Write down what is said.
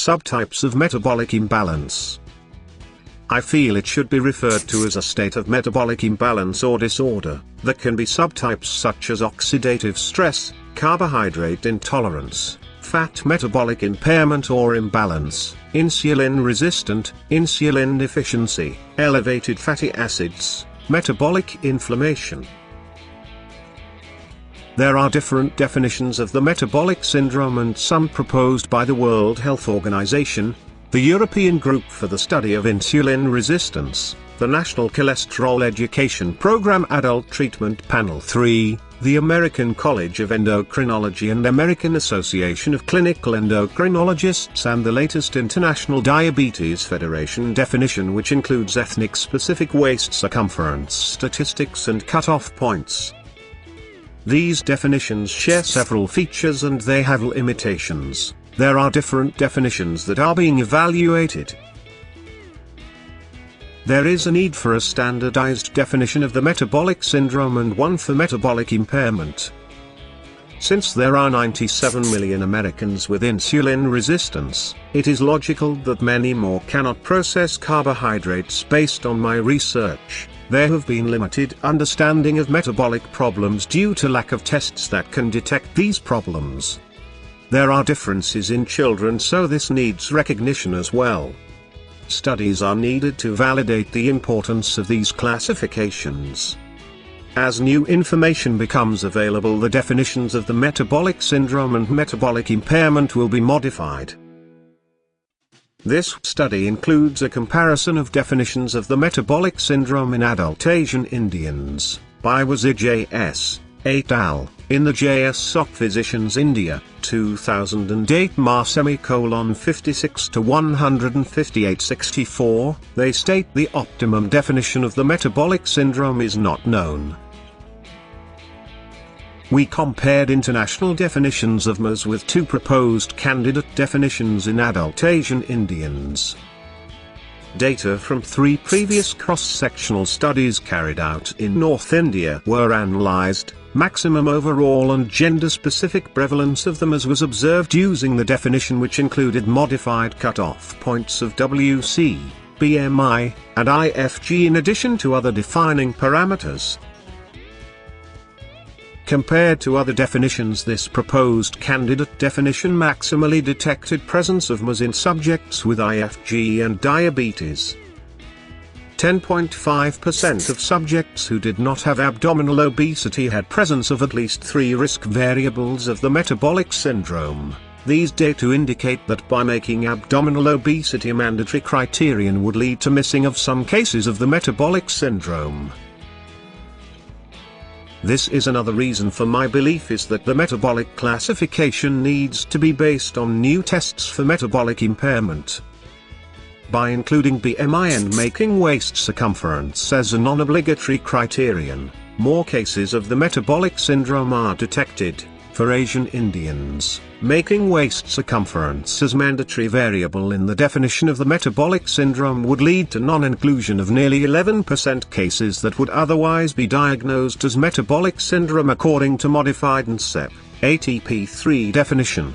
Subtypes of metabolic imbalance. I feel it should be referred to as a state of metabolic imbalance or disorder. There can be subtypes such as oxidative stress, carbohydrate intolerance, fat metabolic impairment or imbalance, insulin resistant, insulin deficiency, elevated fatty acids, metabolic inflammation. There are different definitions of the metabolic syndrome and some proposed by the World Health Organization, the European Group for the Study of Insulin Resistance, the National Cholesterol Education Program Adult Treatment Panel 3, the American College of Endocrinology and American Association of Clinical Endocrinologists, and the latest International Diabetes Federation definition, which includes ethnic-specific waist circumference statistics and cutoff points. These definitions share several features and they have limitations. There are different definitions that are being evaluated. There is a need for a standardized definition of the metabolic syndrome and one for metabolic impairment. Since there are 97 million Americans with insulin resistance, it is logical that many more cannot process carbohydrates. Based on my research, there have been limited understanding of metabolic problems due to lack of tests that can detect these problems. There are differences in children, so this needs recognition as well. Studies are needed to validate the importance of these classifications. As new information becomes available, the definitions of the metabolic syndrome and metabolic impairment will be modified. This study includes a comparison of definitions of the metabolic syndrome in adult Asian Indians, by Wazir S. et al., in the JS Physicians India, 2008 56 to 158-64, they state the optimum definition of the metabolic syndrome is not known. We compared international definitions of MERS with two proposed candidate definitions in adult Asian Indians. Data from 3 previous cross-sectional studies carried out in North India were analyzed. Maximum overall and gender-specific prevalence of the MERS was observed using the definition, which included modified cutoff points of WC, BMI, and IFG in addition to other defining parameters. Compared to other definitions, this proposed candidate definition maximally detected presence of MERS in subjects with IFG and diabetes. 10.5% of subjects who did not have abdominal obesity had presence of at least 3 risk variables of the metabolic syndrome. These data indicate that by making abdominal obesity a mandatory criterion would lead to missing of some cases of the metabolic syndrome. This is another reason for my belief is that the metabolic classification needs to be based on new tests for metabolic impairment. By including BMI and making waist circumference as a non-obligatory criterion, more cases of the metabolic syndrome are detected. For Asian Indians, making waist circumference as mandatory variable in the definition of the metabolic syndrome would lead to non-inclusion of nearly 11% cases that would otherwise be diagnosed as metabolic syndrome according to modified NCEP, ATP3 definition.